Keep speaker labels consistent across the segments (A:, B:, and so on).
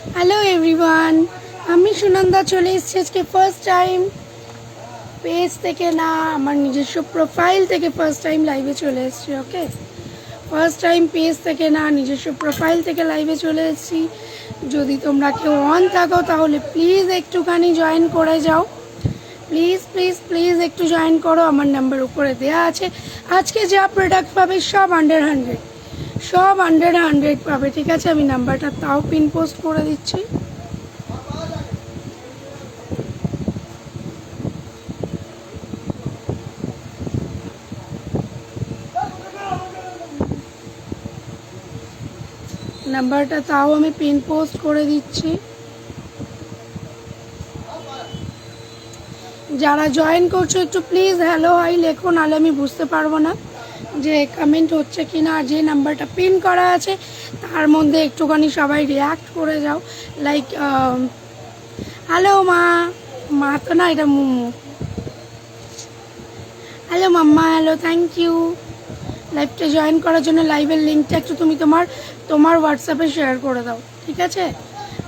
A: Hello everyone, আমি সুনন্দা চলে এসেছি আজকে ফার্স্ট টাইম পেজ থেকে না আমার নিজস্ব প্রোফাইল থেকে ফার্স্ট টাইম লাইভে চলে এসেছি। ওকে, ফার্স্ট টাইম পেজ থেকে না নিজস্ব প্রোফাইল থেকে লাইভে চলে এসেছি। যদি তোমরা কেউ অন থাকো তাহলে প্লিজ একটুখানি জয়েন করে যাও, প্লিজ প্লিজ প্লিজ একটু জয়েন করো। আমার নাম্বার উপরে দেওয়া আছে। আজকে যা প্রোডাক্ট পাবে সব 100, সব 100 পাবে, ঠিক আছে? আমি নাম্বারটা তাও পিন পোস্ট করে দিচ্ছি। নাম্বারটা তাও আমি পিন পোস্ট করে দিচ্ছি। যারা জয়েন করছো একটু প্লিজ হ্যালো হাই লেখো, নাহলে আমি বুঝতে পারবো না যে কমেন্ট হচ্ছে কি না। যে নাম্বারটা পিন করা আছে তার মধ্যে একটুখানি সবাই রিয়াক্ট করে যাও, লাইক হ্যালো মা, মা তো না, এটা Mumu. Hello mamma, hello, thank you লাইভটা জয়েন করার জন্য। লাইভের লিঙ্কটা একটু তুমি তোমার হোয়াটসঅ্যাপে শেয়ার করে দাও, ঠিক আছে?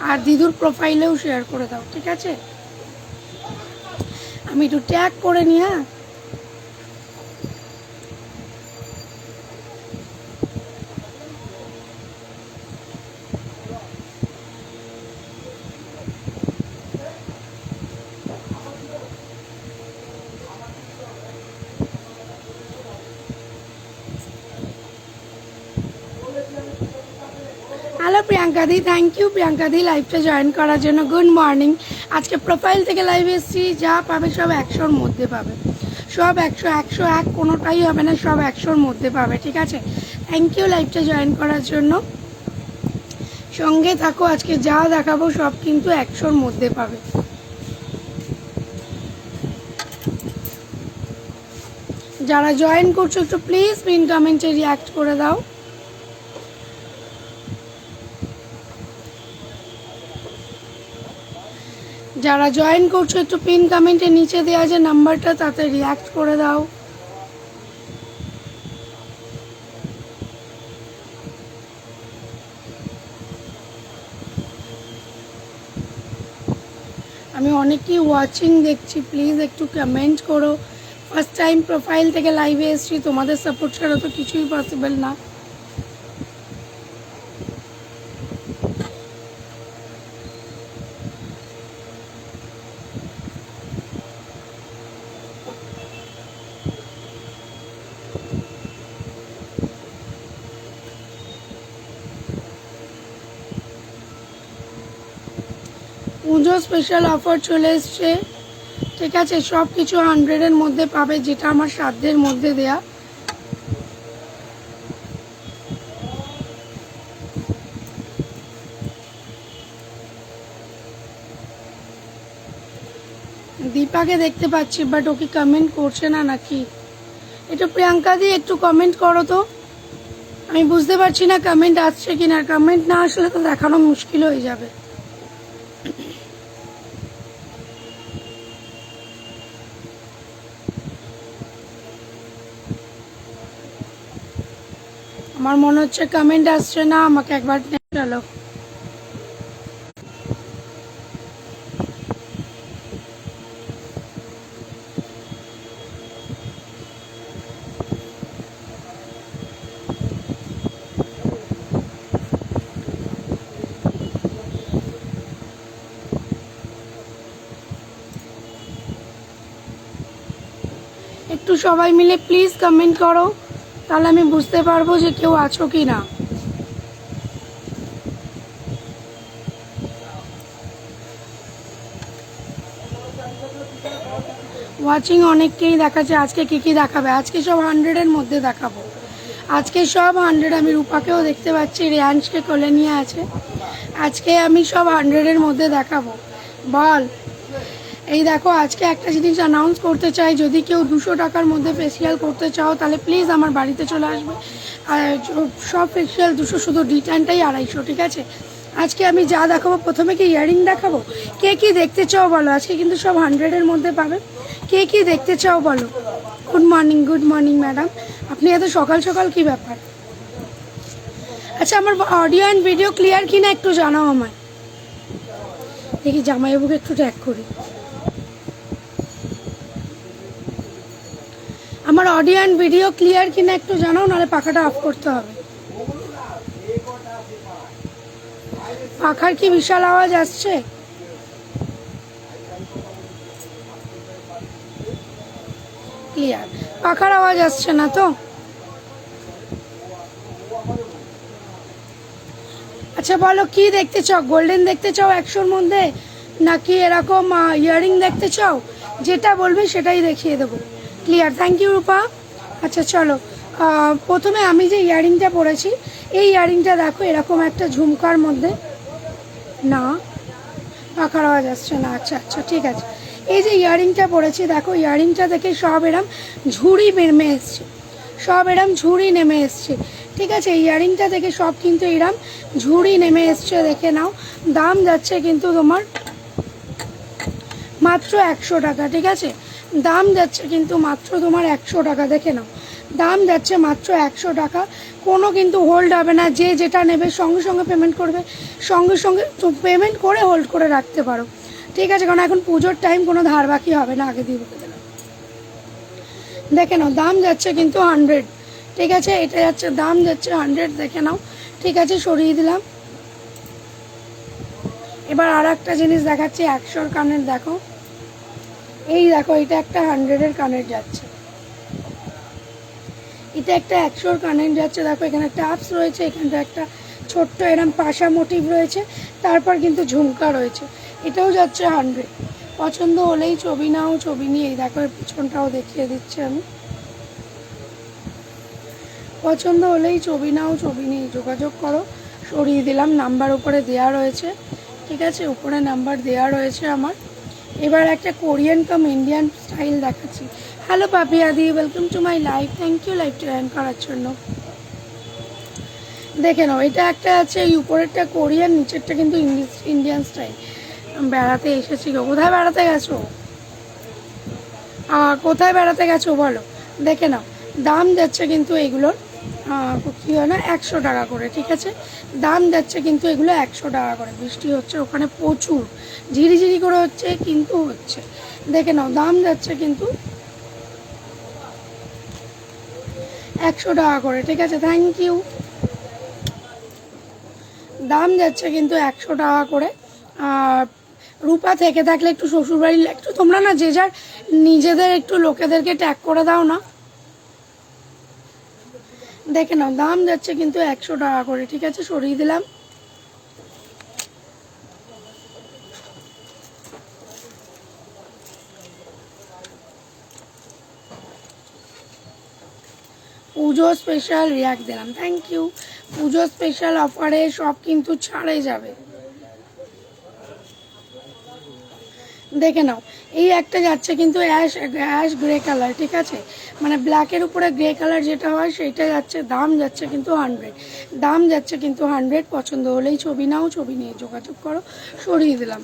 A: আর দিদুর প্রোফাইলেও শেয়ার করে দাও, ঠিক আছে? আমি একটু ট্যাগ করে নিই। হ্যাঁ, হ্যালো প্রিয়াঙ্কা দি, থ্যাংক ইউ প্রিয়াঙ্কা দি লাইভটা জয়েন করার জন্য। Good morning. আজকে প্রোফাইল থেকে লাইভে এসেছি। যা পাবে সব 100-র মধ্যে পাবে, সব 100, 101 কোনোটাই হবে না, সব 100-র মধ্যে পাবে, ঠিক আছে? থ্যাংক ইউ লাইভটা জয়েন করার জন্য। সঙ্গে থাকো, আজকে যা দেখাবো সব কিন্তু 100-র মধ্যে পাবে। যারা জয়েন করছো একটু প্লিজ পিন কমেন্টে রিয়াক্ট করে দাও। যারা জয়েন করছো একটু পিন কমেন্টে নিচে দেওয়া যে নাম্বারটা, তাতে রিয়াক্ট করে দাও। আমি অনেকেই ওয়াচিং দেখছি, প্লিজ একটু কমেন্ট করো। ফার্স্ট টাইম প্রোফাইল থেকে লাইভে এসেছি, তোমাদের সাপোর্ট ছাড়া তো কিছুই পসিবল না। পুজো স্পেশাল অফার চলে এসছে, ঠিক আছে? সব কিছু 100-এর মধ্যে পাবে, যেটা আমার সাধ্যের মধ্যে দেয়া। দীপাকে দেখতে পাচ্ছি, বাট ওকে কমেন্ট করছে না নাকি? এটা প্রিয়াঙ্কা দি একটু কমেন্ট করো তো, আমি বুঝতে পারছি না কমেন্ট আসছে কিনা। কমেন্ট না আসলে তো দেখানো মুশকিল হয়ে যাবে। আমার মনে হচ্ছে কমেন্ট আসছে না, আমাকে একবার চলো। একটু সবাই মিলে প্লিজ কমেন্ট করো, তাহলে আমি বুঝতে পারবো যে কেউ আছো কি না। ওয়াচিং অনেককেই দেখাচ্ছে। আজকে কি কি দেখাবে? আজকে সব 100-এর মধ্যে দেখাবো, আজকে সব 100। আমি রূপাকেও দেখতে পাচ্ছি, রিয়াংশকে কোলে নিয়ে আছে। আজকে আমি সব 100-এর মধ্যে দেখাবো। বল, এই দেখো, আজকে একটা জিনিস অ্যানাউন্স করতে চাই। যদি কেউ 200 টাকার মধ্যে ফেসিয়াল করতে চাও তাহলে প্লিজ আমার বাড়িতে চলে আসবে। আর সব ফেসিয়াল 200, শুধু ডিটানটাই 250, ঠিক আছে? আজকে আমি যা দেখাবো, প্রথমে কি ইয়ারিং দেখাবো। কে কি দেখতে চাও বলো? আজকে কিন্তু সব 100-এর মধ্যে পাবে। কে কি দেখতে চাও বলো? Good morning, good morning madam. আপনি এত সকাল সকাল কি ব্যাপার? আচ্ছা, আমার অডিও অ্যান্ড ভিডিও ক্লিয়ার কি না একটু জানাও আমায়। দেখি জামাইবাবুকে একটু ট্যাগ করি। আমার অডিও অ্যান্ড ভিডিও ক্লিয়ার কিনা একটু জানাও, নাহলে পাখাটা অফ করতে হবে। পাখার কি বিশাল আওয়াজ আসছে? ক্লিয়ার, পাখার আওয়াজ আসছে না তো? আচ্ছা বলো, কি দেখতে চাও? গোল্ডেন দেখতে চাও 100-র মধ্যে, নাকি এরকম ইয়ারিং দেখতে চাও? যেটা বলবে সেটাই দেখিয়ে দেবো। ক্লিয়ার, থ্যাংক ইউ রূপা। আচ্ছা চলো, প্রথমে আমি যে ইয়ারিংটা পরেছি, এই ইয়ারিংটা দেখো এরকম একটা ঝুমকার মধ্যে। না, পাখার আওয়াজ আসছে না। আচ্ছা আচ্ছা ঠিক আছে। এই যে ইয়ারিংটা পরেছি দেখো, ইয়ারিংটা দেখে সব এরম ঝুড়ি নেমে এসছে, সব এরম ঝুড়ি নেমে এসছে। ঠিক আছে, ইয়ারিংটা দেখে সব কিন্তু এরম ঝুড়ি নেমে এসছে, দেখে নাও। দাম যাচ্ছে কিন্তু তোমার মাত্র 100 টাকা। ঠিক আছে, দাম যাচ্ছে কিন্তু মাত্র তোমার 100 টাকা, দেখে নাও। দাম যাচ্ছে মাত্র 100 টাকা। কোনো কিন্তু হোল্ড হবে না, যে যেটা নেবে সঙ্গে সঙ্গে পেমেন্ট করবে, সঙ্গে সঙ্গে পেমেন্ট করে হোল্ড করে রাখতে পারো। ঠিক আছে, কারণ এখন পুজোর টাইম, কোনো ধার বাকি হবে না, আগে দিয়ে বলে দিলাম। দেখে নাও, দাম যাচ্ছে কিন্তু 100। ঠিক আছে, এটা যাচ্ছে, দাম যাচ্ছে 100, দেখে নাও। ঠিক আছে, সরিয়ে দিলাম। এবার আর একটা জিনিস দেখাচ্ছি 100-র কানের। দেখো, এই দেখো, এটা একটা 100-এর কানের যাচ্ছে, এটা একটা 100-র কানের যাচ্ছে। দেখো এখানে একটা আপস রয়েছে, এখানটা একটা ছোট্ট এরম পাশা মোটিভ রয়েছে, তারপর কিন্তু ঝুমকা রয়েছে। এটাও যাচ্ছে 100। পছন্দ হলেই ছবি নাও, ছবি নিয়ে দেখো এর পিছনটাও দেখিয়ে দিচ্ছি আমি। পছন্দ হলেই ছবি নাও, ছবি নিয়ে যোগাযোগ করো। সরিয়ে দিলাম, নাম্বার উপরে দেয়া রয়েছে। ঠিক আছে, উপরে নাম্বার দেয়া রয়েছে আমার। এবার একটা কোরিয়ান কাম ইন্ডিয়ান স্টাইল দেখাচ্ছি। Hello Papi Adi, welcome to my live. Thank you লাইভটা জয়েন করার জন্য। দেখে নাও, এটা একটা আছে, এই উপরেরটা কোরিয়ান, নিচেরটা কিন্তু ইন্ডিয়ান স্টাইল। বেড়াতে এসেছি গো। কোথায় বেড়াতে গেছো? কোথায় বেড়াতে গেছো বলো? দেখে নাও, দাম যাচ্ছে কিন্তু এগুলোর কী হয় না, 100 টাকা করে। ঠিক আছে, দাম যাচ্ছে কিন্তু এগুলো 100 টাকা করে। বৃষ্টি হচ্ছে ওখানে প্রচুর, ঝিরিঝিরি করে হচ্ছে, কিন্তু হচ্ছে। দেখে নাও, দাম যাচ্ছে কিন্তু 100 টাকা করে। ঠিক আছে, থ্যাংক ইউ। দাম যাচ্ছে কিন্তু 100 টাকা করে। আর রূপা থেকে থাকলে একটু শ্বশুরবাড়ির একটু তোমরা না যে যার নিজেদের একটু লোকেদেরকে ট্যাগ করে দাও না। দেখে নাও, দাম যাচ্ছে কিন্তু 100 টাকা করে। ঠিক আছে, সরিয়ে দিলাম। পুজো স্পেশাল রিয়াক্ট দিলাম, থ্যাংক ইউ। পুজো স্পেশাল অফারে সব কিন্তু ছাড়ে যাবে। দেখে নাও, এই একটা যাচ্ছে কিন্তু অ্যাশ গ্রে কালার। ঠিক আছে, মানে ব্ল্যাকের উপরে গ্রে কালার যেটা হয় সেইটা যাচ্ছে, দাম যাচ্ছে কিন্তু 100। দাম যাচ্ছে কিন্তু 100। পছন্দ হলেই ছবি নাও, ছবি নিয়ে যোগাযোগ করো। সরিয়ে দিলাম।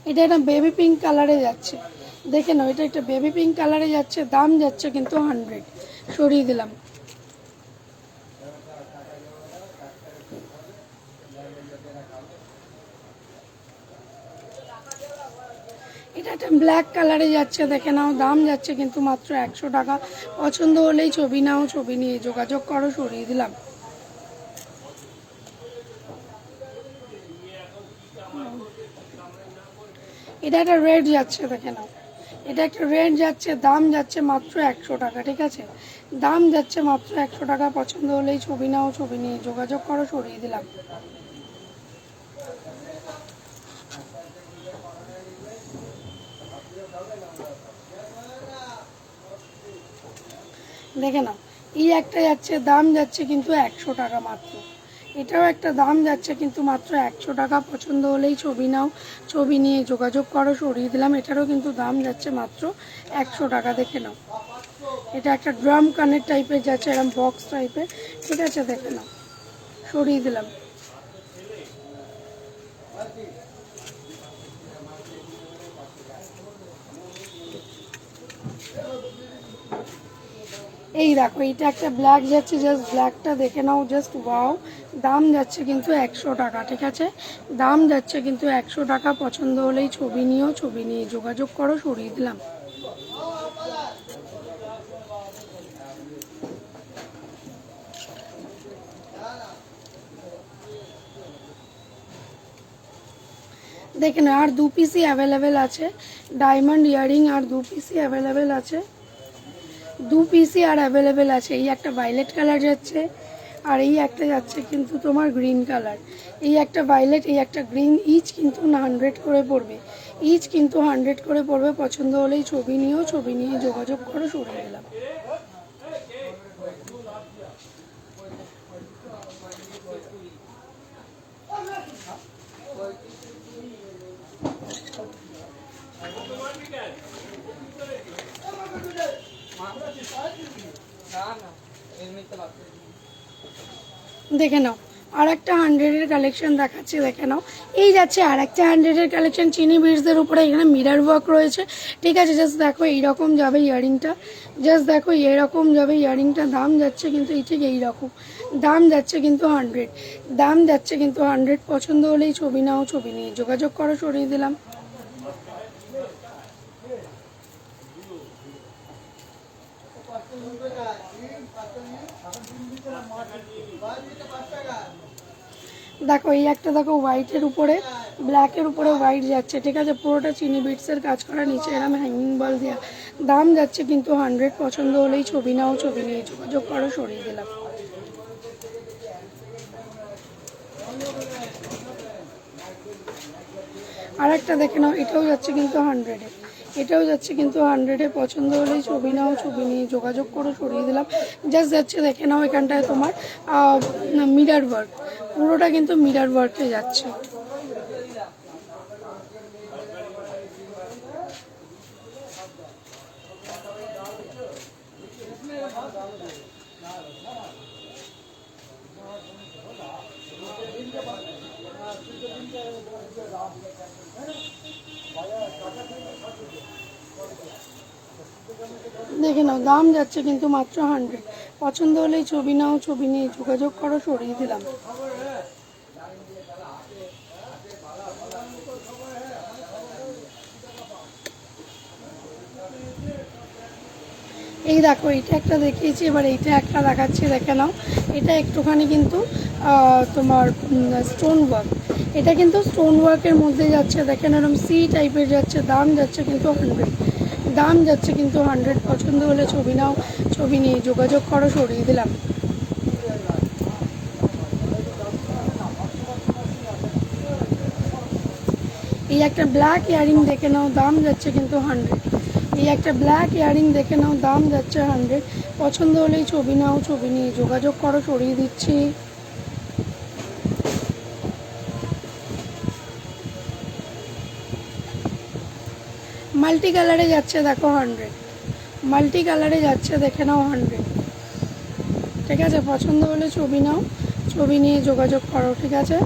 A: এটা একটা বেবি পিঙ্ক কালারে যাচ্ছে, দেখে নাও, এটা একটা বেবি পিঙ্ক কালারে যাচ্ছে, দাম যাচ্ছে কিন্তু 100। সরিয়ে দিলাম। এটা একটা ব্ল্যাক কালারে যাচ্ছে, দেখে নাও, দাম যাচ্ছে কিন্তু মাত্র 100 টাকা। পছন্দ হলেই ছবি নাও, ছবি নিয়ে যোগাযোগ করো। সরিয়ে দিলাম। এটা একটা রেড যাচ্ছে, দেখে নাও, এটা একটা রেড যাচ্ছে, দাম যাচ্ছে মাত্র 100 টাকা। ঠিক আছে, দাম যাচ্ছে মাত্র 100 টাকা। পছন্দ হলেই ছবি নাও, ছবি নিয়ে যোগাযোগ করো। সরিয়ে দিলাম। দেখে নাও, এই একটা যাচ্ছে, দাম যাচ্ছে কিন্তু 100 টাকা মাত্র। এটাও একটা দাম যাচ্ছে কিন্তু মাত্র 100 টাকা। পছন্দ হলেই ছবি নাও, ছবি নিয়ে যোগাযোগ করো। সরিয়ে দিলাম। এটারও কিন্তু দাম যাচ্ছে মাত্র 100 টাকা। দেখে নাও, এটা একটা ড্রাম কানের টাইপের যাচ্ছে, এরকম বক্স টাইপের। ঠিক আছে, দেখে নাও। সরিয়ে দিলাম। এই দেখো এটা একটা ব্ল্যাক যাচ্ছে, জাস্ট ব্ল্যাকটা দেখে নাও, জাস্ট ওয়াও। দাম যাচ্ছে কিন্তু 100 টাকা, ঠিক আছে, দাম যাচ্ছে কিন্তু 100 টাকা। পছন্দ হলেই ছবি নিও, ছবি নিয়ে যোগাযোগ করো, সরিয়ে দিলাম। দেখে না, আর 2 পিসই অ্যাভেলেবেল আছে, ডায়মন্ড ইয়ারিং আর 2 পিসই অ্যাভেলেবেল আছে, 2 পিসই আর অ্যাভেলেবেল আছে। এই একটা ভায়োলেট কালার যাচ্ছে, আর এই একটা যাচ্ছে কিন্তু তোমার গ্রিন কালার। এই একটা ভায়োলেট, এই একটা গ্রিন, ইচ কিন্তু 100 করে পড়বে, ইচ কিন্তু 100 করে পড়বে। পছন্দ হলেই ছবি নিও, ছবি নিয়ে যোগাযোগ করো, সরিয়ে দিলাম। দেখে নাও আর একটা 100-এর কালেকশন দেখাচ্ছি, দেখে নাও। এই যাচ্ছে আর একটা 100-এর কালেকশন, চিনি বিটসের উপরে এখানে মিরার ওয়ার্ক রয়েছে, ঠিক আছে। জাস্ট দেখো এইরকম যাবে ইয়ারিংটা, জাস্ট দেখো এরকম যাবে ইয়ারিংটা। দাম যাচ্ছে কিন্তু এই ঠিক এইরকম, দাম যাচ্ছে কিন্তু 100, দাম যাচ্ছে কিন্তু 100। পছন্দ হলেই ছবি নাও, ছবি নিয়ে যোগাযোগ করো, সরিয়ে দিলাম। দেখো এই একটা, দেখো হোয়াইটের উপরে ব্ল্যাকের উপরে হোয়াইট যাচ্ছে, ঠিক আছে, পুরোটা চিনি বিটসের কাজ করা, নিচে এরকম হ্যাঙ্গিং বল দেওয়া। দাম যাচ্ছে কিন্তু 100। পছন্দ হলেই ছবি নাও, ছবি নিয়ে যোগাযোগ করো, সরিয়ে দিলাম। আর একটা দেখে নাও, এটাও যাচ্ছে কিন্তু 100-এ, এটাও যাচ্ছে কিন্তু 100-এ। পছন্দ হলেই ছবি নাও, ছবি নিয়ে যোগাযোগ করো, সরিয়ে দিলাম। জাস্ট যাচ্ছে দেখে নাও, এখানটায় তোমার মিরার ওয়ার্ক, পুরোটা কিন্তু মিরার ওয়ার্কে যাচ্ছে। দেখে নাও দাম যাচ্ছে কিন্তু মাত্র 100। পছন্দ হলেই ছবি নাও, ছবি নিয়ে যোগাযোগ করো, সরিয়ে দিলাম। এই দেখো এটা একটা দেখিয়েছি, এবার এইটা একটা দেখাচ্ছি, দেখে নাও। এটা একটুখানি কিন্তু তোমার স্টোন ওয়ার্ক, এটা কিন্তু স্টোন ওয়ার্কের মধ্যে যাচ্ছে, দেখেন এরকম সি টাইপের যাচ্ছে। দাম যাচ্ছে কিন্তু 100, দাম যাচ্ছে কিন্তু 100। পছন্দ হলে ছবি নাও, ছবি নিয়ে যোগাযোগ করো, সরিয়ে দিলাম। এই একটা ব্ল্যাক ইয়ারিং দেখে নাও, দাম যাচ্ছে কিন্তু 100। এই একটা ব্ল্যাক ইয়ারিং দেখে নাও, দাম যাচ্ছে 100। পছন্দ হলেই ছবি নাও, ছবি নিয়ে যোগাযোগ করো, সরিয়ে দিচ্ছি। মাল্টি কালারে যাচ্ছে, দেখো 100, মাল্টি কালারে যাচ্ছে, দেখে নাও 100, ঠিক আছে। পছন্দ হলে ছবি নাও, ছবি নিয়ে যোগাযোগ করো, ঠিক আছে।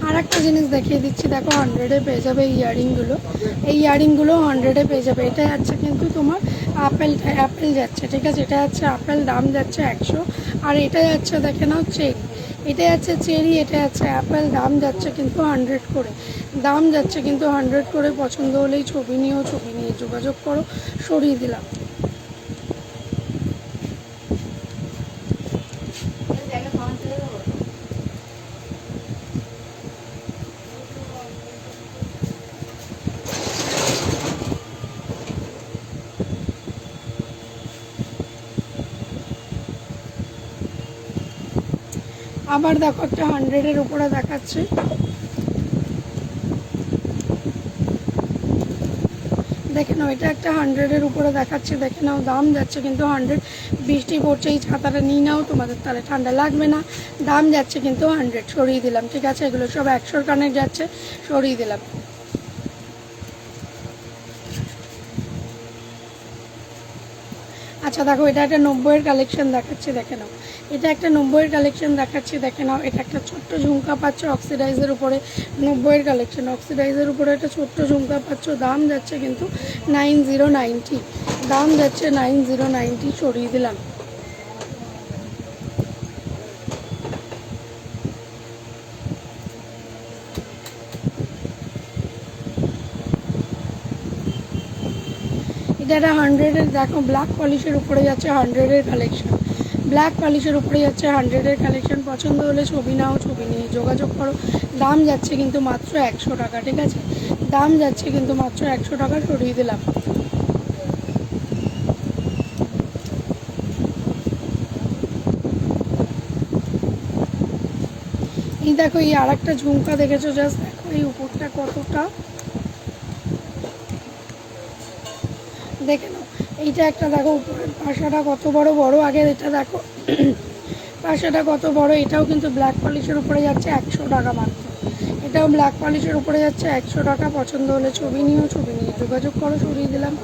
A: আর একটা জিনিস দেখিয়ে দিচ্ছি, দেখো 100-এ পেয়ে যাবে এই ইয়ারিংগুলো, এই ইয়ারিংগুলো 100-এ পেয়ে যাবে। এটা যাচ্ছে কিন্তু তোমার অ্যাপেল যাচ্ছে, ঠিক আছে, এটা যাচ্ছে আপেল, দাম যাচ্ছে 100। আর এটা যাচ্ছে দেখে নাও চেরি, এটা যাচ্ছে চেরি, এটা যাচ্ছে অ্যাপেল, দাম যাচ্ছে কিন্তু 100 করে, দাম যাচ্ছে কিন্তু 100 করে। পছন্দ হলেই ছবি নিও, ছবি নিয়ে যোগাযোগ করো, সরিয়ে দিলাম। আবার দেখো একটা 100-এর উপরে দেখাচ্ছে, দেখে নাও এটা একটা 100-এর উপরে দেখাচ্ছে, দেখে নাও দাম যাচ্ছে কিন্তু 100। বৃষ্টি পড়ছে, এই ছাতাটা নিয়ে নাও, তোমাদের তাহলে ঠান্ডা লাগবে না। দাম যাচ্ছে কিন্তু 100, সরিয়ে দিলাম। ঠিক আছে, এগুলো সব 100-র কানের যাচ্ছে, সরিয়ে দিলাম। আচ্ছা দেখো, এটা একটা 90-এর কালেকশন দেখাচ্ছি, দেখে নাও। এটা একটা 90-এর কালেকশন দেখাচ্ছি, দেখে নাও। এটা একটা ছোট্ট ঝুমকা পাচ্ছ অক্সিডাইজের উপরে, 90-এর কালেকশন অক্সিডাইজের উপরে একটা ছোট্ট ঝুমকা পাচ্ছ। দাম যাচ্ছে কিন্তু 9090, দাম যাচ্ছে 9090, সরিয়ে দিলাম। এটা একটা 100-এর, দেখো ব্ল্যাক পলিশের উপরে যাচ্ছে 100-এর কালেকশন, ব্ল্যাক পলিশের উপরে যাচ্ছে 100-এর কালেকশন। পছন্দ হলে ছবি নাও, ছবি নিয়ে যোগাযোগ করো। দাম যাচ্ছে কিন্তু মাত্র 100 টাকা। ঠিক আছে, দাম যাচ্ছে কিন্তু মাত্র 100 টাকা, সরিয়ে দিলাম। এই দেখো, এই আর একটা ঝুমকা দেখেছো, জাস্ট দেখো এই উপরটা কতটা, দেখে নাও। এইটা একটা দেখো, উপরের পাশাটা কত বড় বড়, আগে এটা দেখো পাশাটা কত বড়। এটাও কিন্তু ব্ল্যাক পলিশের উপরে যাচ্ছে 100 টাকা মাত্র, এটাও ব্ল্যাক পলিশের উপরে যাচ্ছে 100 টাকা। পছন্দ হলে ছবি নিও, ছবি নিয়ে যোগাযোগ করো, সরিয়ে দিলাম।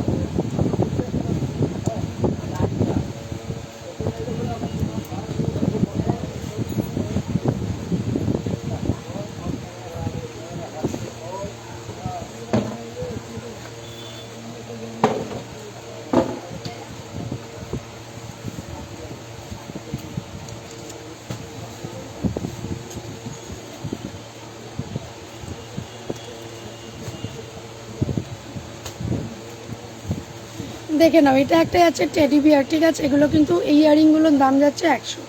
A: দেখে নাও, এটা একটা যাচ্ছে টেডি বিয়ার। ঠিক আছে, এগুলো কিন্তু এই ইয়ারিংগুলোর দাম যাচ্ছে 100।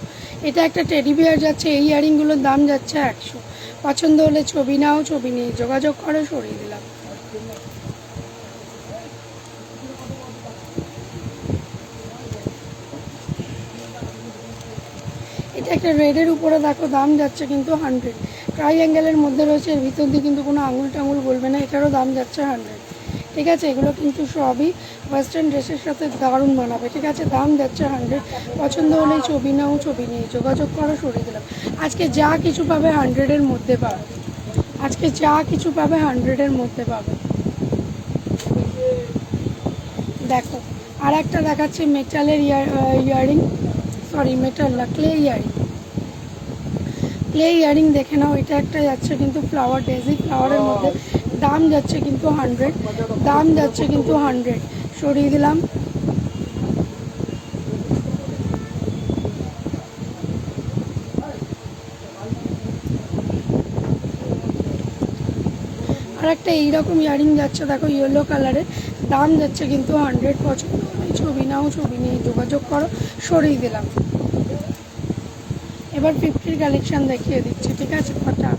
A: এটা একটা টেডি বিয়ার যাচ্ছে, এই ইয়ারিংগুলোর দাম যাচ্ছে 100। পছন্দ হলে ছবি নাও, ছবি নিয়ে যোগাযোগ করো, সরিয়ে দিলাম। এটা একটা রেডের উপরে দেখো, দাম যাচ্ছে কিন্তু 100। ট্রাইঅ্যাঙ্গেলের মধ্যে রয়েছে, এর ভিতর দিয়ে কিন্তু কোনো আঙুল টাঙুল বলবে না, এটারও দাম যাচ্ছে 100। ঠিক আছে, এগুলো কিন্তু সবই ওয়েস্টার্ন ড্রেসের সাথে দারুণ মানাবে। ঠিক আছে, দাম যাচ্ছে 100। পছন্দ হলেই ছবি নাও, ছবি নিয়ে যোগাযোগ করো, সরিয়ে দিলাম। আজকে যা কিছু পাবে 100-এর মধ্যে পাবে, আজকে যা কিছু পাবে 100-এর মধ্যে পাবে। দেখো, আর একটা দেখাচ্ছি মেটালের ইয়ারিং, সরি মেটাল না, ক্লে ইয়ারিং। ক্লে ইয়ারিং দেখে নাও, এটা একটা যাচ্ছে কিন্তু ফ্লাওয়ার, ডেজি ফ্লাওয়ারের মধ্যে। দাম যাচ্ছে কিন্তু 100, দাম যাচ্ছে কিন্তু 100, সরিয়ে দিলাম। আর একটা এইরকম ইয়ারিং যাচ্ছে দেখো, ইয়েলো কালারের, দাম যাচ্ছে কিন্তু 100। পছন্দ হলে ছবি নাও, ছবি নিয়ে যোগাযোগ করো, সরিয়ে দিলাম। এবার 50-র কালেকশন দেখিয়ে দিচ্ছি। ঠিক আছে, ফটা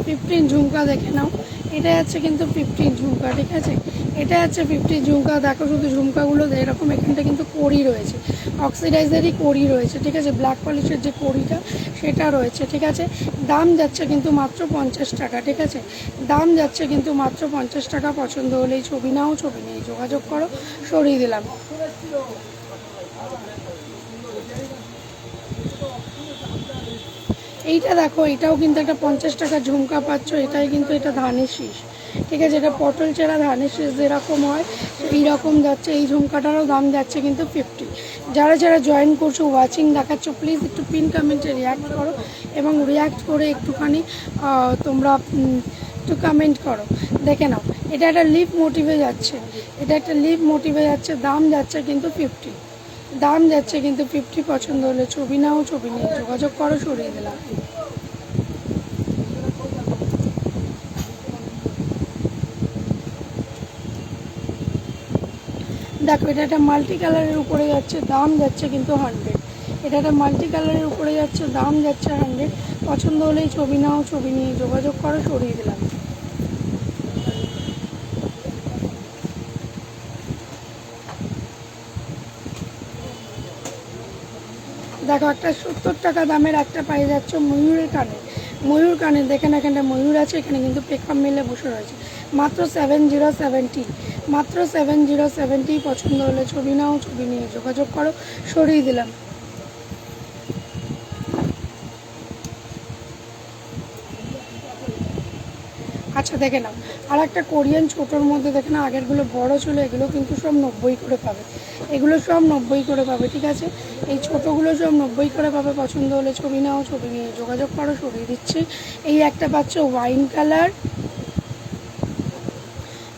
A: 15 ঝুমকা দেখে নাও, এটা যাচ্ছে কিন্তু 15 ঝুমকা। ঠিক আছে, এটা যাচ্ছে 50 ঝুমকা। দেখো শুধু ঝুমকাগুলো এরকম, এখানটা কিন্তু কড়ি রয়েছে, অক্সিডাইজারই কড়ি রয়েছে। ঠিক আছে, ব্ল্যাক পলিশের যে কড়িটা সেটা রয়েছে। ঠিক আছে, দাম যাচ্ছে কিন্তু মাত্র 50 টাকা। ঠিক আছে, দাম যাচ্ছে কিন্তু মাত্র 50 টাকা। পছন্দ হলেই ছবি নাও, ছবি নিয়ে যোগাযোগ করো, সরিয়ে দিলাম। এইটা দেখো, এটাও কিন্তু একটা 50 টাকা ঝুমকা পাচ্ছ, এটাই কিন্তু, এটা ধানের শীষ। ঠিক আছে, এটা পটল চেরা ধানের শীষ যেরকম হয় এইরকম যাচ্ছে। এই ঝুমকাটারও দাম যাচ্ছে কিন্তু 50। যারা যারা জয়েন করছো, ওয়াচিং দেখাচ্ছ, প্লিজ একটু পিন কমেন্টে রিয়াক্ট করো, এবং রিয়াক্ট করে একটুখানি তোমরা একটু কমেন্ট করো। দেখে নাও, এটা একটা লিপ মোটিভে যাচ্ছে, এটা একটা লিপ মোটিভে যাচ্ছে, দাম যাচ্ছে কিন্তু 50, দাম যাচ্ছে কিন্তু 50। পছন্দ হলে ছবি নাও, ছবি নিয়ে যোগাযোগ করো, সরিয়ে দিলাম। দেখো, এটা একটা মাল্টি কালারের উপরে যাচ্ছে, দাম যাচ্ছে কিন্তু 100। এটা একটা মাল্টি কালারের উপরে যাচ্ছে, দাম যাচ্ছে 100। পছন্দ হলেই ছবি নাও, ছবি নিয়ে যোগাযোগ করো, সরিয়ে দিলাম। দেখো একটা 70 টাকা দামের একটা পেয়ে যাচ্ছে ময়ূরের কানে। ময়ূর কানে দেখেন, এখানে ময়ূর আছে, এখানে কিন্তু পেকআপ মিলে বসে রয়েছে। মাত্র 7070, মাত্র 7070। পছন্দ হলে ছবি নাও, ছবি নিয়ে যোগাযোগ করো, সরিয়ে দিলাম। আচ্ছা দেখে নাও, আর একটা কোরিয়ান ছোটোর মধ্যে দেখে নাও, আগেরগুলো বড় ছিল, এগুলো কিন্তু সব 90 করে পাবে, এগুলো সব 90 করে পাবে, ঠিক আছে। এই ছোটোগুলো সব 90 করে পাবে। পছন্দ হলে ছবি নাও, ছবি নিয়ে যোগাযোগ করো, সরিয়ে দিচ্ছি। এই একটা পাচ্ছ ওয়াইন কালার,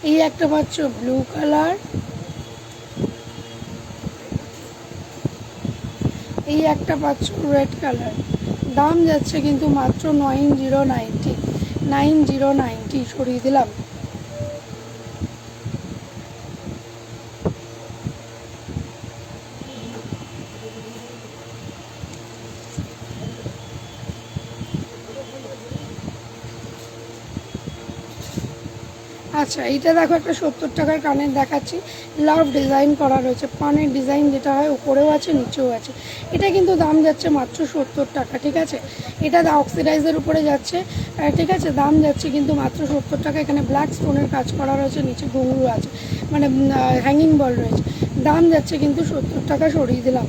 A: এই একটা পাচ্ছ ব্লু কালার, এই একটা পাচ্ছ রেড কালার। দাম যাচ্ছে কিন্তু মাত্র 9090, 9090, সরিয়ে দিলাম। আচ্ছা এইটা দেখো, একটা 70 টাকার কানের দেখাচ্ছি, লাভ ডিজাইন করা রয়েছে, পানের ডিজাইন যেটা হয় উপরেও আছে নিচেও আছে। এটা কিন্তু দাম যাচ্ছে মাত্র 70 টাকা, ঠিক আছে। এটা অক্সিডাইজের উপরে যাচ্ছে, ঠিক আছে। দাম যাচ্ছে কিন্তু মাত্র 70 টাকা। এখানে ব্ল্যাক স্টোনের কাজ করা রয়েছে, নিচে ঘুঙরু আছে, মানে হ্যাঙ্গিং বল রয়েছে। দাম যাচ্ছে কিন্তু 70 টাকা, সরিয়ে দিলাম।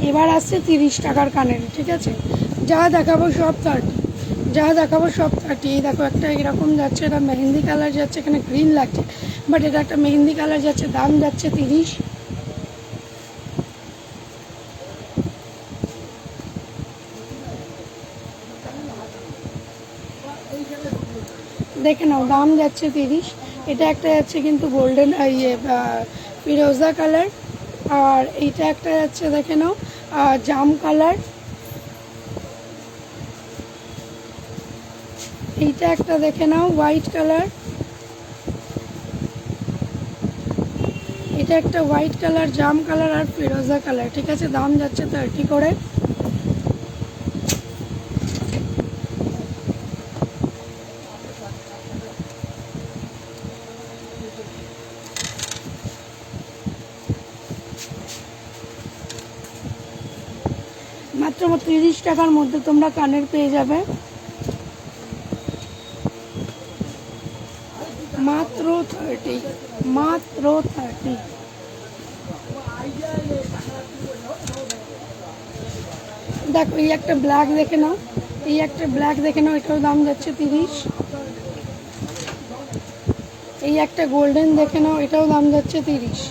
A: এবার আসছে 30 টাকার কানের, ঠিক আছে। যা দেখাবো সব 30, যা দেখাবো সব 30। এই দেখো একটা এরকম যাচ্ছে, এটা মেহেন্দি কালার যাচ্ছে, এখানে গ্রিন লাগছে, বাট এটা একটা মেহেন্দি কালার যাচ্ছে। দাম যাচ্ছে 30। দেখে নাও, দাম যাচ্ছে 30। এটা একটা যাচ্ছে কিন্তু গোল্ডেন ইয়ে ফিরোজা কালার, আর এইটা একটা যাচ্ছে দেখে নাও জাম কালার, এইটা একটা দেখে নাও হোয়াইট কালার, এটা একটা হোয়াইট কালার, জাম কালার আর ফিরোজা কালার, ঠিক আছে। দাম যাচ্ছে 30 করে। মাত্র 30 টাকার মধ্যে তোমরা কানের পেয়ে যাবে, মাত্র 30, মাত্র 30। দেখো এই একটা ব্ল্যাক দেখে নাও, এই একটা ব্ল্যাক দেখে নাও, এটাও দাম যাচ্ছে 30। এই একটা গোল্ডেন দেখে নাও, এটাও দাম যাচ্ছে 30।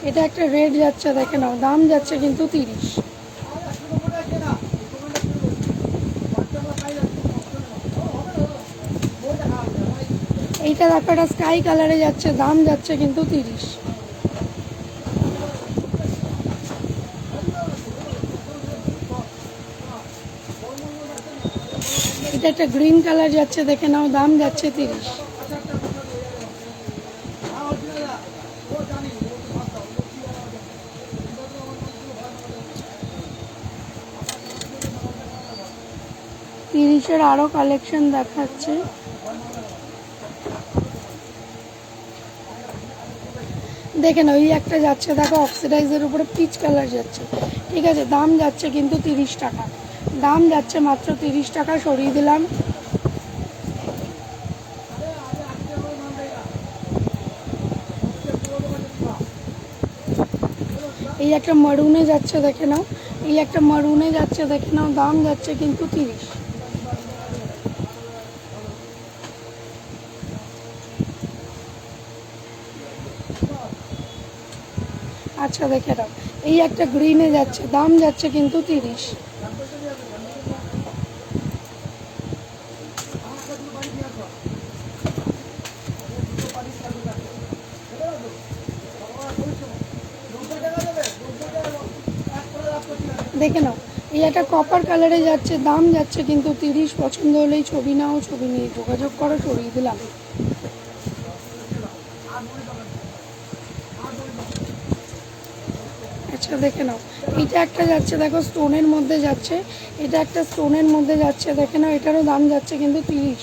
A: এটা একটা রেড যাচ্ছে দেখে নাও, দাম যাচ্ছে কিন্তু 30। এইটা দেখো, একটা স্কাই কালারে যাচ্ছে, দাম যাচ্ছে কিন্তু 30। এটা একটা গ্রিন কালার যাচ্ছে দেখে নাও, দাম যাচ্ছে 30। তিরিশের আরো কালেকশন দেখাচ্ছে। দেখে নাও, এই একটা যাচ্ছে দেখো অক্সিডাইজের উপরে পিচ কালার যাচ্ছে, ঠিক আছে। দাম যাচ্ছে কিন্তু 30 টাকা, দাম যাচ্ছে মাত্র 30 টাকা, সরিয়ে দিলাম। এই একটা মারুনে যাচ্ছে দেখে নাও, এই একটা মারুনে যাচ্ছে দেখে নাও, দাম যাচ্ছে কিন্তু 30। আচ্ছা দেখে নাও, এই একটা গ্রিনে যাচ্ছে, দাম যাচ্ছে কিন্তু 30। দেখে নাও, এই একটা কপার কালারে যাচ্ছে, দাম যাচ্ছে কিন্তু 30। পছন্দ হলেই ছবি নাও, ছবি নিয়ে যোগাযোগ করো, সরিয়ে দিলাম। যাচ্ছে, দেখে নাও। এইটা একটা যাচ্ছে দেখো স্টোনের মধ্যে যাচ্ছে, এটা একটা স্টোনের মধ্যে যাচ্ছে, দেখে নাও। এটারও দাম যাচ্ছে কিন্তু 30,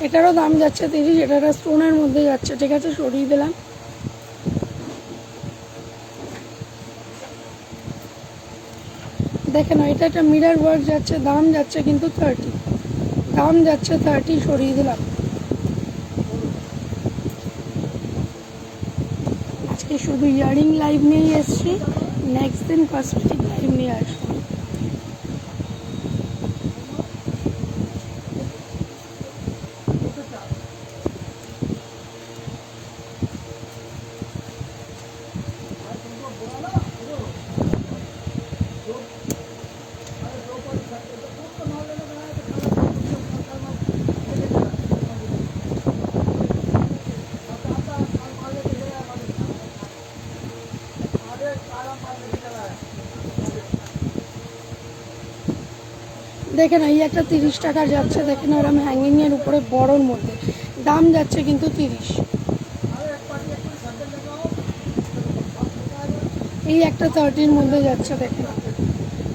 A: এটারও দাম যাচ্ছে 30, এটা একটা স্টোনের মধ্যে যাচ্ছে, ঠিক আছে, সরিয়ে দিলাম। দেখে নাও, এটা একটা মিরর ওয়ার্ক যাচ্ছে, দাম যাচ্ছে কিন্তু 30, দাম যাচ্ছে 30, সরিয়ে দিলাম। আজকে শুধু ইয়ারিং লাইভ নিয়েই এসছি, নেক্সট দিন কসমেটিক লাইভ নিয়ে আসবো। দেখে না, এই একটা 30 টাকার যাচ্ছে, দেখে না, ওরকম হ্যাঙ্গিংয়ের উপরে বড়োর মধ্যে, দাম যাচ্ছে কিন্তু 30। এই একটা 30-র মধ্যে যাচ্ছে, দেখে নাও,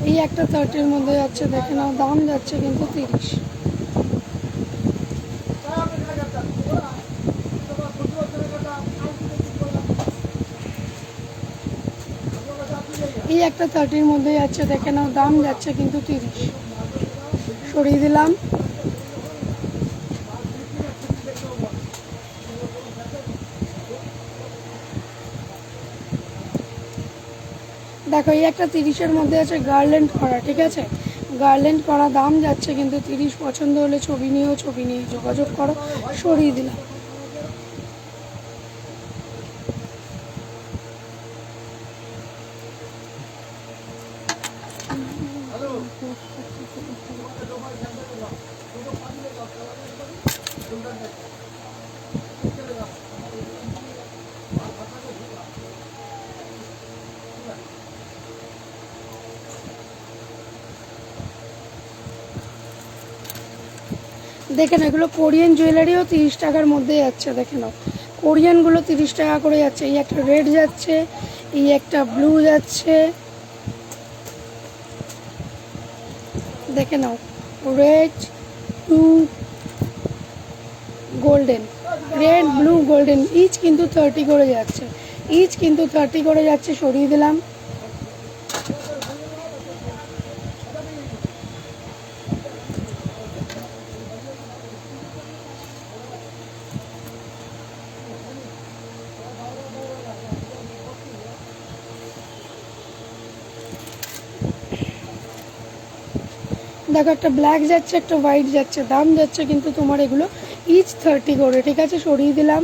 A: এই একটা 30-র মধ্যে যাচ্ছে, দেখে নাও, দাম যাচ্ছে কিন্তু 30। এই একটা 30-র মধ্যে যাচ্ছে, দেখে নাও, দাম যাচ্ছে কিন্তু 30, সরিয়ে দিলাম। দেখো, এই একটা 30-এর মধ্যে আছে গার্ল্যান্ড করা, ঠিক আছে, গার্ল্যান্ড করা, দাম যাচ্ছে কিন্তু 30। পছন্দ হলে ছবি নিয়েও, ছবি নিয়ে যোগাযোগ করো, সরিয়ে দিলাম। দেখে নাও, এগুলো কোরিয়ান জুয়েলারিও 30 টাকার মধ্যে যাচ্ছে, দেখে নাও, কোরিয়ানগুলো 30 টাকা করে যাচ্ছে। এই একটা রেড যাচ্ছে, এই একটা ব্লু যাচ্ছে, দেখে নাও, red blue golden, red blue golden, each কিন্তু 30 করে যাচ্ছে, ইচ কিন্তু 30 করে যাচ্ছে, সরিয়ে দিলাম। দেখো, একটা ব্ল্যাক যাচ্ছে, একটা হোয়াইট যাচ্ছে, দাম যাচ্ছে কিন্তু তোমার এগুলো ইচ 30 করে, ঠিক আছে, সরিয়ে দিলাম।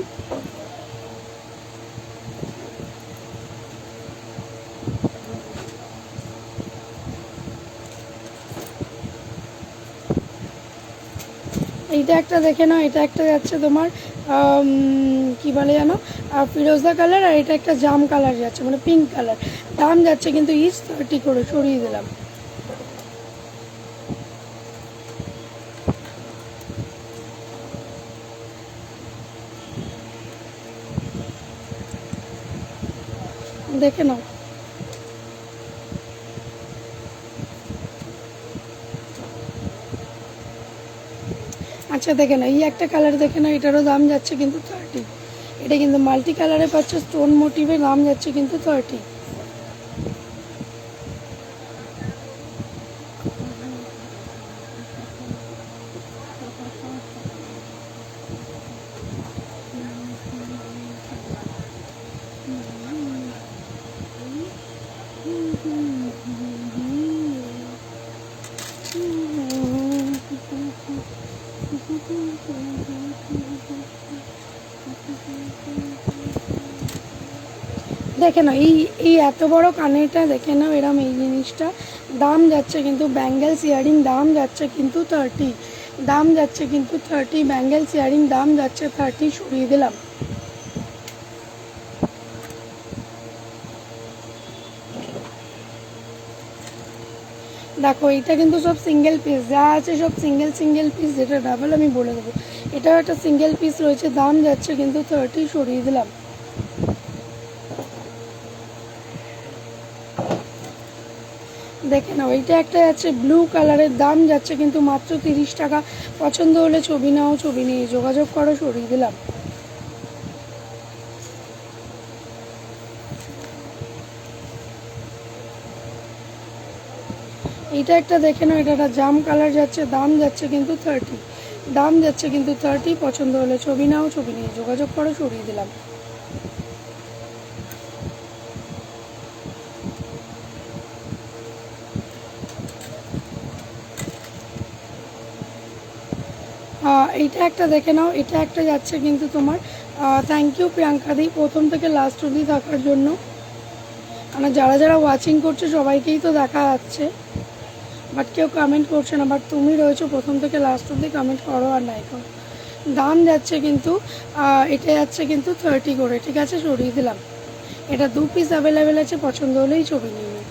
A: এইটা একটা দেখে নাও, এটা একটা যাচ্ছে তোমার কি বলে জানো, ফিরোজা কালার, আর এটা একটা জাম কালার যাচ্ছে, মানে পিঙ্ক কালার, দাম যাচ্ছে কিন্তু ইচ 30 করে, সরিয়ে দিলাম। দেখে নাও, আচ্ছা দেখে নাও, এই একটা কালার দেখে নাও, এটারও দাম যাচ্ছে কিন্তু 30, এটা কিন্তু মাল্টি কালারে পাচ্ছে, স্টোন মোটিভে, দাম যাচ্ছে কিন্তু 30। দেখে নাও, এই এত বড় কানেরটা দেখে নাও, এরম এই জিনিসটা, দাম যাচ্ছে কিন্তু ব্যাঙ্গেলস ইয়ারিং, দাম যাচ্ছে কিন্তু 30, দাম যাচ্ছে কিন্তু 30, ব্যাঙ্গেলস ইয়ারিং, দাম যাচ্ছে 30, সরিয়ে দিলাম। দেখো, এটা কিন্তু সব সিঙ্গেল পিস, যা আছে সব সিঙ্গেল সিঙ্গেল পিস, যেটা ডাবল আমি বলে দেবো, এটাও একটা সিঙ্গেল পিস রয়েছে, দাম যাচ্ছে কিন্তু 30, সরিয়ে দিলাম। দেখে নাও, এইটা একটা যাচ্ছে ব্লু কালারের, দাম যাচ্ছে কিন্তু মাত্র 30 টাকা। পছন্দ হলে ছবি নাও, ছবি নিয়ে যোগাযোগ করো, সরিয়ে দিলাম। এইটা একটা দেখে নাও, এটা একটা জাম কালার যাচ্ছে, দাম যাচ্ছে কিন্তু 30, দাম যাচ্ছে কিন্তু 30। পছন্দ হলে ছবি নাও, ছবি নিয়ে যোগাযোগ করো, সরিয়ে দিলাম। এইটা একটা দেখে নাও, এটা একটা যাচ্ছে কিন্তু তোমার, থ্যাংক ইউ প্রিয়াঙ্কা দি প্রথম থেকে লাস্ট অবধি থাকার জন্য। মানে যারা যারা ওয়াচিং করছে সবাইকেই তো দেখা যাচ্ছে, বাট কেউ কমেন্ট করছে না, বাট তুমি রয়েছো প্রথম থেকে লাস্ট অবধি, কমেন্ট করো আর নাই করো। দাম যাচ্ছে কিন্তু এটা যাচ্ছে কিন্তু 30 করে, ঠিক আছে, সরিয়ে দিলাম। এটা 2 পিস অ্যাভেলেবেল আছে, পছন্দ হলেই ছবি নিয়ে নিই।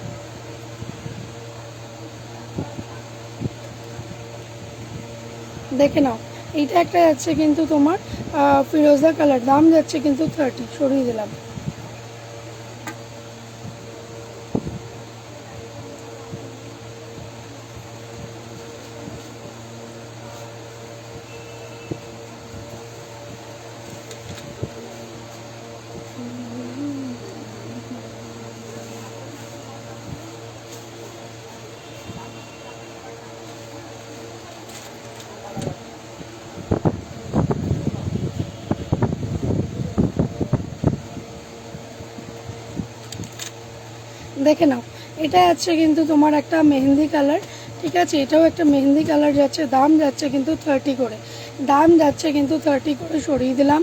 A: দেখে নাও, এইটা একটা যাচ্ছে কিন্তু তোমার ফিরোজা কালার, দাম যাচ্ছে কিন্তু 30, সরিয়ে দিলাম। দেখে নাও, এটা যাচ্ছে কিন্তু তোমার একটা মেহেন্দি কালার, ঠিক আছে, এটাও একটা মেহেন্দি কালার যাচ্ছে, দাম যাচ্ছে কিন্তু 30 করে, দাম যাচ্ছে কিন্তু 30 করে, সরিয়ে দিলাম।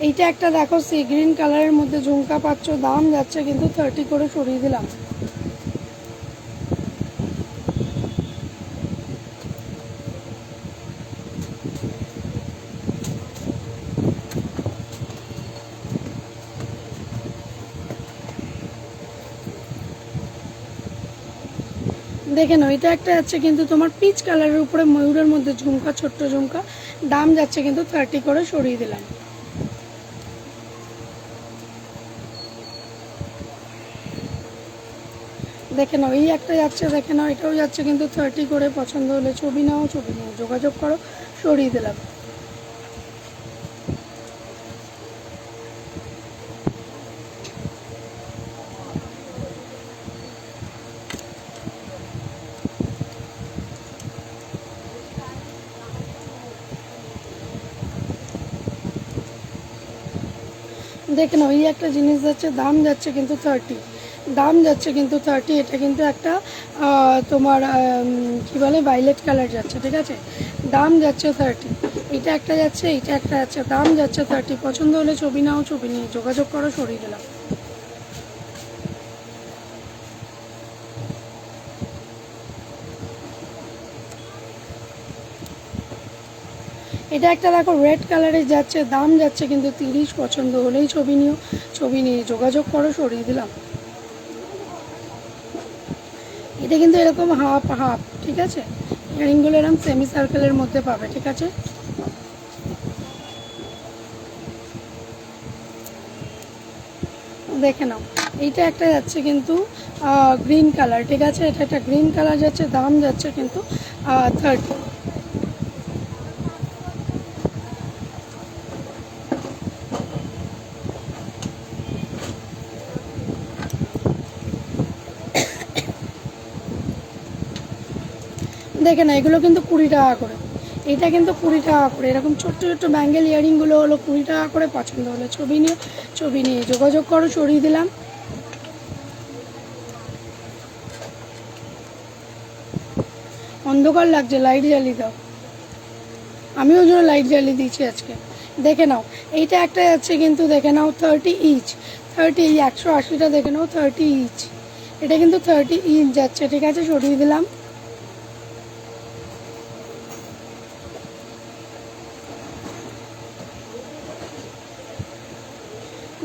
A: এইটা একটা দেখো সি গ্রিন কালারের মধ্যে ঝুমকা পাচ্ছ, দাম যাচ্ছে কিন্তু 30 করে, সরিয়ে দিলাম। দেখে নাও, এটা একটা যাচ্ছে কিন্তু তোমার পিচ কালারের উপরে ময়ূরের মধ্যে ঝুমকা, ছোট্ট ঝুমকা, দাম যাচ্ছে কিন্তু 30 করে, সরিয়ে দিলাম। দেখে নাও, এই একটা যাচ্ছে, দেখে নাও, এটাও যাচ্ছে কিন্তু 30 করে, পছন্দ হলে ছবি নাও, ছবি নিয়ে যোগাযোগ করো, সরিয়ে দিলাম। দেখে নাও, এই একটা জিনিস যাচ্ছে, দাম যাচ্ছে কিন্তু 30, দাম যাচ্ছে কিন্তু 30। এটা কিন্তু একটা তোমার কি বলে ভাইলেট কালার যাচ্ছে, ঠিক আছে, দাম যাচ্ছে 30। এটা একটা যাচ্ছে, এটা একটা যাচ্ছে, দাম যাচ্ছে 30। পছন্দ হলে ছবি নাও, ছবি নিয়ে যোগাযোগ করো, সরিয়ে দিলাম। এটা একটা দেখো রেড কালারের যাচ্ছে, দাম যাচ্ছে কিন্তু 30। পছন্দ হলেই ছবি নিও, ছবি নিয়ে যোগাযোগ করো, সরিয়ে দিলাম। এটা কিন্তু এরকম হাফ হাফ, ঠিক আছে, ইয়ারিংগুলো এরকম সেমি সার্কেলের মধ্যে পাবে, ঠিক আছে। দেখে নাও, এইটা একটা যাচ্ছে কিন্তু গ্রিন কালার, ঠিক আছে, এটা একটা গ্রিন কালার যাচ্ছে, দাম যাচ্ছে কিন্তু 30। দেখে না, এগুলো কিন্তু 20 টাকা করে, এটা কিন্তু 20 টাকা করে, এরকম ছোট্ট ছোট্ট ব্যাঙ্গেল ইয়ারিংগুলো হলো 20 টাকা করে। পছন্দ হলে ছবি নিয়ে, ছবি নিয়ে যোগাযোগ করো, সরিয়ে দিলাম। অন্ধকার লাগছে, লাইট জ্বালিয়ে দাও, আমি ওই জন্য লাইট জ্বালিয়ে দিয়েছি আজকে। দেখে নাও, এইটা একটা যাচ্ছে কিন্তু, দেখে নাও 30 ইঞ্চ, 30, 180টা দেখে নাও 30 ইঞ্চ, এটা কিন্তু 30 ইঞ্চ যাচ্ছে, ঠিক আছে, সরিয়ে দিলাম।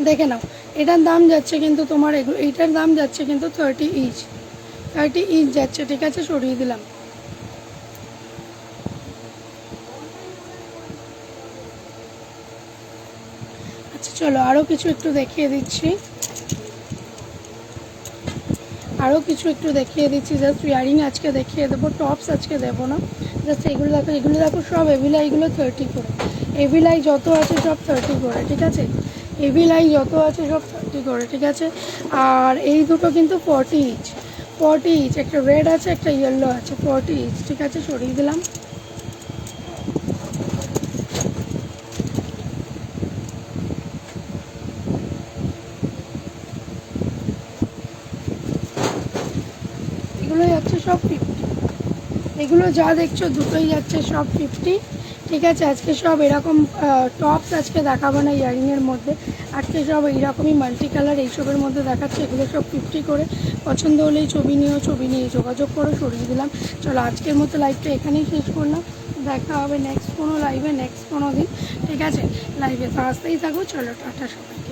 A: দেখে নাও, এটার দাম যাচ্ছে কিন্তু তোমার, এইটার দাম যাচ্ছে কিন্তু 30 ইঞ্চ, 30 ইঞ্চ যাচ্ছে, ঠিক আছে, সরিয়ে দিলাম। আচ্ছা চলো আরও কিছু একটু দেখিয়ে দিচ্ছি, আরও কিছু একটু দেখিয়ে দিচ্ছি। জাস্ট ইয়ারিং আজকে দেখিয়ে দেবো, টপস আজকে দেবো না। জাস্ট এগুলো দেখো, এগুলো দেখো সব এভিলাই, এগুলো 30 করে। এভিলাই যত আছে সব 30 করে, ঠিক আছে। এভিলাই যত আছে সব 30 করে, ঠিক আছে। আর এই দুটো কিন্তু 40 ইচ, 40 ইচ। একটা রেড আছে, একটা ইয়েলো আছে, 40 ইচ, ঠিক আছে। সরিয়ে দিলাম। এগুলো যাচ্ছে সব 50, এগুলো যা দেখছো দুটোই যাচ্ছে সব 50, ঠিক আছে। আজকে সব এরকম টপস আজকে দেখাবো না ইয়ারিংয়ের মধ্যে, আজকে সব এইরকমই মাল্টি কালার এইসবের মধ্যে দেখাচ্ছে। এগুলো সব 50 করে। পছন্দ হলেই ছবি নিয়েও, ছবি নিয়ে যোগাযোগ করো। সরিয়ে দিলাম। চলো আজকের মতো লাইভটা এখানেই শেষ করলাম। দেখা হবে নেক্সট কোনো লাইভে, নেক্সট কোনো দিন, ঠিক আছে। লাইভে তো আসতেই থাকো। চলো টাটা সবাই।